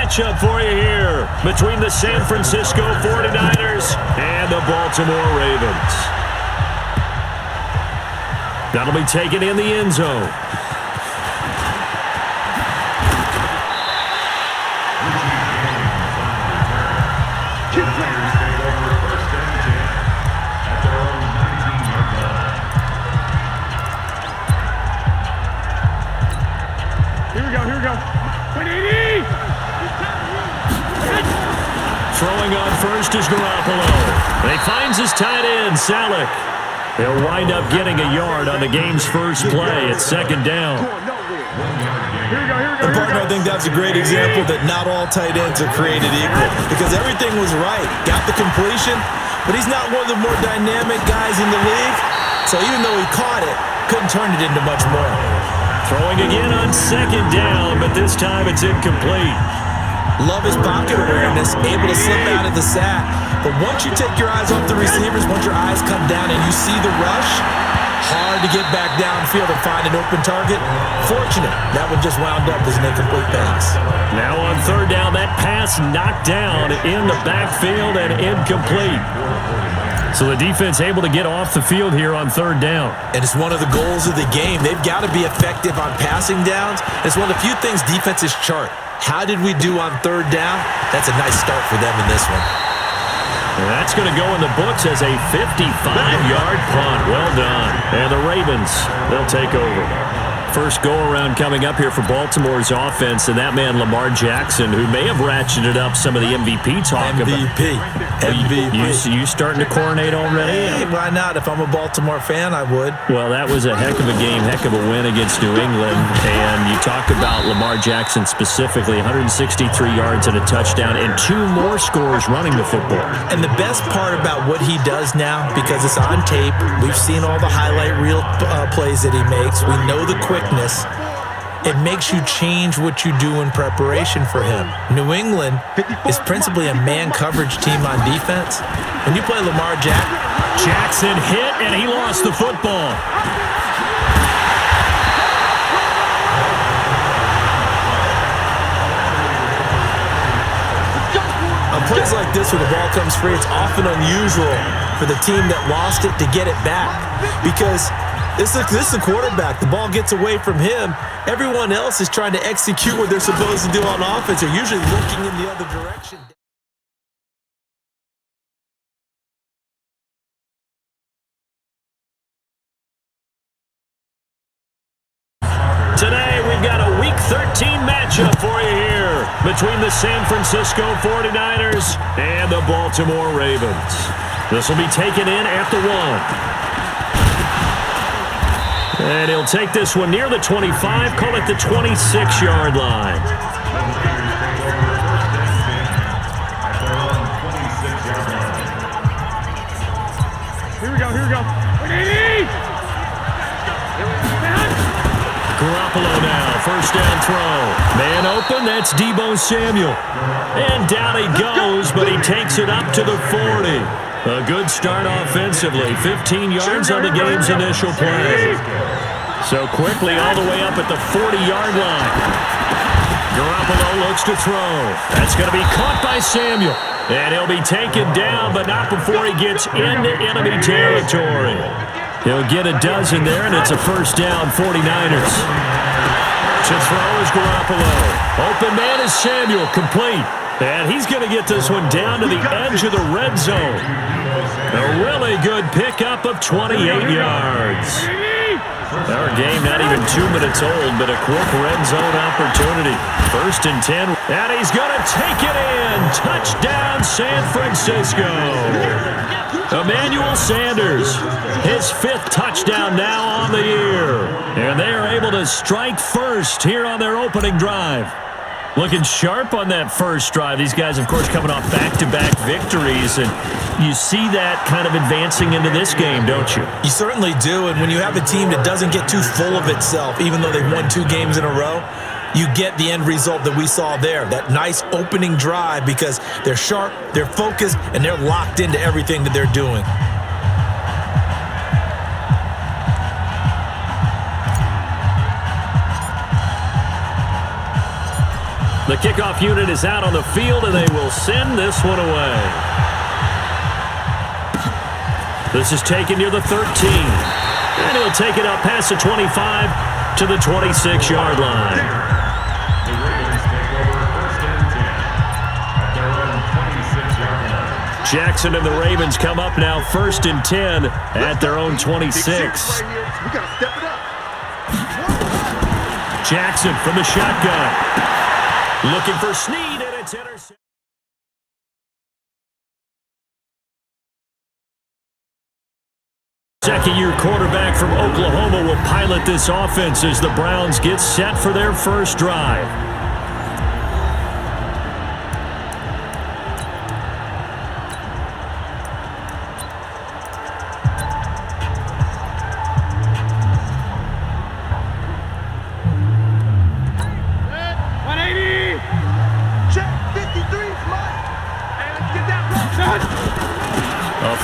matchup for you here between the San Francisco 49ers and the Baltimore Ravens. That'll be taken in the end zone. Throwing on first is Garoppolo. And he finds his tight end, Salek. He'll wind up getting a yard on the game's first play at second down. And partner, I think that's a great example that not all tight ends are created equal, because everything was right. Got the completion, but he's not one of the more dynamic guys in the league. So even though he caught it, couldn't turn it into much more. Throwing again on second down, but this time it's incomplete. Love his pocket awareness, able to slip out of the sack. But once you take your eyes off the receivers, once your eyes come down and you see the rush, hard to get back downfield and find an open target. Fortunate, that one just wound up as an incomplete pass. Now on third down, that pass knocked down in the backfield and incomplete. So the defense able to get off the field here on third down. And it's one of the goals of the game. They've got to be effective on passing downs. It's one of the few things defenses chart. How did we do on third down? That's a nice start for them in this one. And that's going to go in the books as a 55-yard punt. Well done. And the Ravens, they'll take over. First go-around coming up here for Baltimore's offense, and that man Lamar Jackson, who may have ratcheted up some of the MVP talk. MVP. You starting to coronate already? Hey, why not? If I'm a Baltimore fan, I would. Well, that was a heck of a game, heck of a win against New England. And you talk about Lamar Jackson specifically, 163 yards and a touchdown, and 2 more scores running the football. And the best part about what he does now, because it's on tape, we've seen all the highlight reel plays that he makes. We know the quickness. It makes you change what you do in preparation for him. New England is principally a man coverage team on defense. When you play Lamar Jackson hit, and he lost the football. On plays like this where the ball comes free, it's often unusual for the team that lost it to get it back, because this is a quarterback. The ball gets away from him. Everyone else is trying to execute what they're supposed to do on offense. They're usually looking in the other direction. Today, we've got a Week 13 matchup for you here between the San Francisco 49ers and the Baltimore Ravens. This will be taken in at the 1. And he'll take this one near the 25, call it the 26-yard line. Here we go. Garoppolo now, first down throw. Man open, that's Deebo Samuel. And down he goes, but he takes it up to the 40. A good start offensively. 15 yards on the game's initial play. So quickly all the way up at the 40-yard line. Garoppolo looks to throw. That's going to be caught by Samuel. And he'll be taken down, but not before he gets into enemy territory. He'll get a dozen there, and it's a first down, 49ers. To throw is Garoppolo. Open man is Samuel, complete. And he's going to get this one down to the edge of the red zone. A really good pickup of 28 yards. Our game not even 2 minutes old, but a quick red zone opportunity. First and 10, and he's going to take it in. Touchdown, San Francisco. Emmanuel Sanders, his 5th touchdown now on the year. And they are able to strike first here on their opening drive. Looking sharp on that first drive. These guys, of course, coming off back-to-back victories, and you see that kind of advancing into this game, don't you? You certainly do, and when you have a team that doesn't get too full of itself, even though they've won 2 games in a row, you get the end result that we saw there, that nice opening drive, because they're sharp, they're focused, and they're locked into everything that they're doing. The kickoff unit is out on the field, and they will send this one away. This is taken near the 13. And he'll take it up past the 25 to the 26-yard line. Jackson and the Ravens come up now 1st and 10 at their own 26. Jackson from the shotgun. Looking for Snead, and it's intercepted. Second-year quarterback from Oklahoma will pilot this offense as the Browns get set for their first drive.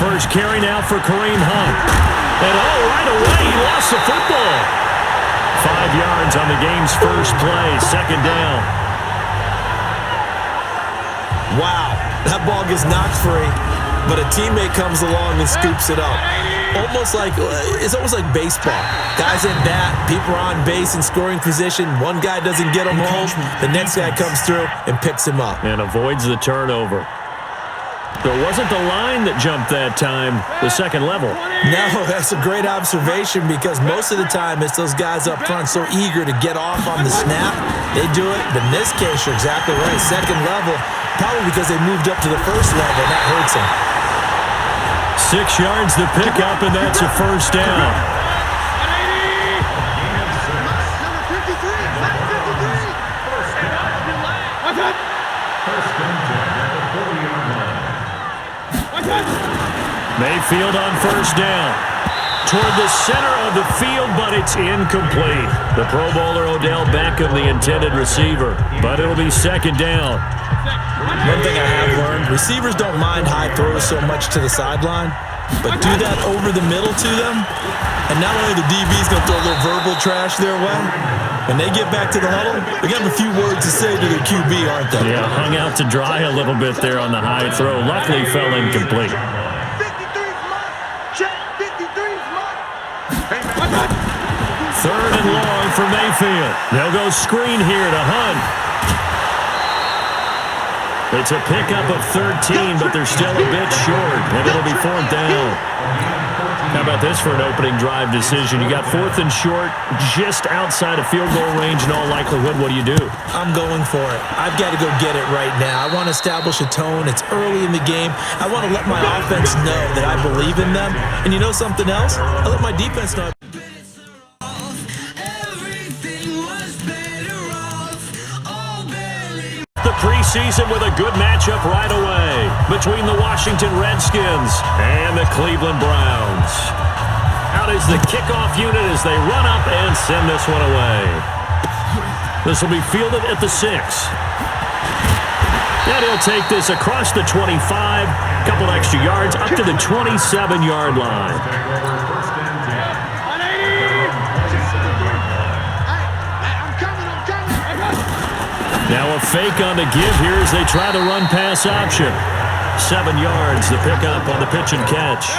First carry now for Kareem Hunt. And right away, he lost the football. 5 yards on the game's first play, 2nd down. Wow, that ball gets knocked free, but a teammate comes along and scoops it up. It's almost like baseball. Guys in bat, people are on base in scoring position. One guy doesn't get him home, the next guy comes through and picks him up. And avoids the turnover. So it wasn't the line that jumped that time, the second level. No, that's a great observation because most of the time it's those guys up front so eager to get off on the snap. They do it, but in this case, you're exactly right. Second level, probably because they moved up to the first level, and that hurts them. 6 yards to pick up, and that's a first down. Mayfield on first down. Toward the center of the field, but it's incomplete. The Pro Bowler Odell Beckham, the intended receiver, but it'll be 2nd down. One thing I have learned, receivers don't mind high throws so much to the sideline, but do that over the middle to them, and not only the DB's going to throw a little verbal trash their way, when they get back to the huddle, they're going to have a few words to say to their QB, aren't they? Yeah, hung out to dry a little bit there on the high throw. Luckily fell incomplete. 3rd and long for Mayfield. They'll go screen here to Hunt. It's a pickup of 13, but they're still a bit short, and it'll be 4th down. How about this for an opening drive decision? You got 4th and short, just outside of field goal range in all likelihood. What do you do? I'm going for it. I've got to go get it right now. I want to establish a tone. It's early in the game. I want to let my offense know that I believe in them. And you know something else? I let my defense know. The preseason with a good matchup right away between the Washington Redskins and the Cleveland Browns. Out is the kickoff unit as they run up and send this one away. This will be fielded at the 6. And he'll take this across the 25, couple extra yards up to the 27-yard line. Now a fake on the give here as they try to run pass option. 7 yards, the pickup on the pitch and catch.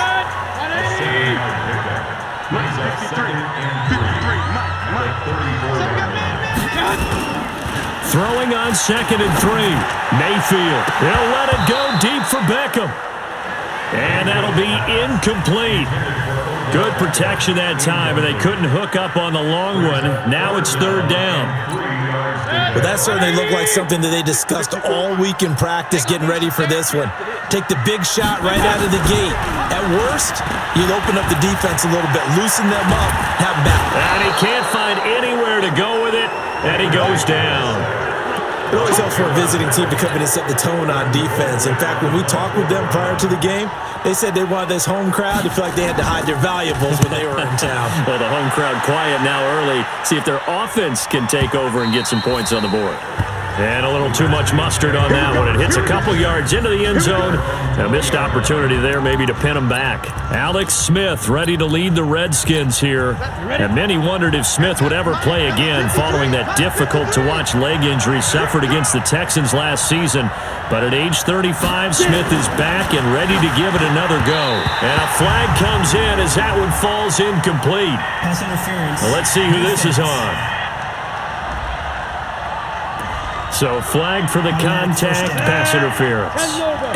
Throwing on 2nd and 3. Mayfield, they'll let it go deep for Beckham. And that'll be incomplete. Good protection that time, and they couldn't hook up on the long one. Now it's 3rd down. But that certainly looked like something that they discussed all week in practice getting ready for this one. Take the big shot right out of the gate. At worst, you'll open up the defense a little bit, loosen them up, have them back. And he can't find anywhere to go with it, and he goes down. It always helps for a visiting team to come in and set the tone on defense. In fact, when we talked with them prior to the game, they said they wanted this home crowd to feel like they had to hide their valuables when they were in town. Well, the home crowd quiet now early. See if their offense can take over and get some points on the board. And a little too much mustard on that one. It hits a couple yards into the end zone. A missed opportunity there maybe to pin him back. Alex Smith ready to lead the Redskins here. And many wondered if Smith would ever play again following that difficult-to-watch leg injury suffered against the Texans last season. But at age 35, Smith is back and ready to give it another go. And a flag comes in as that one falls incomplete. Pass interference. Well, let's see who this is on. So flag for the contact, pass interference.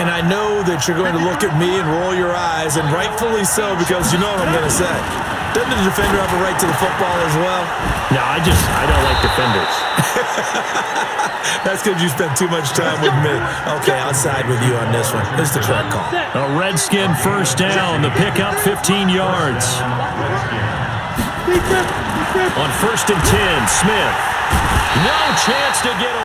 And I know that you're going to look at me and roll your eyes, and rightfully so, because you know what I'm going to say. Doesn't the defender have a right to the football as well? No, I don't like defenders. That's because you spent too much time with me. Okay, I'll side with you on this one. This is the correct call. A Redskin first down, the pickup 15 yards. On 1st and 10, Smith. No chance to get away.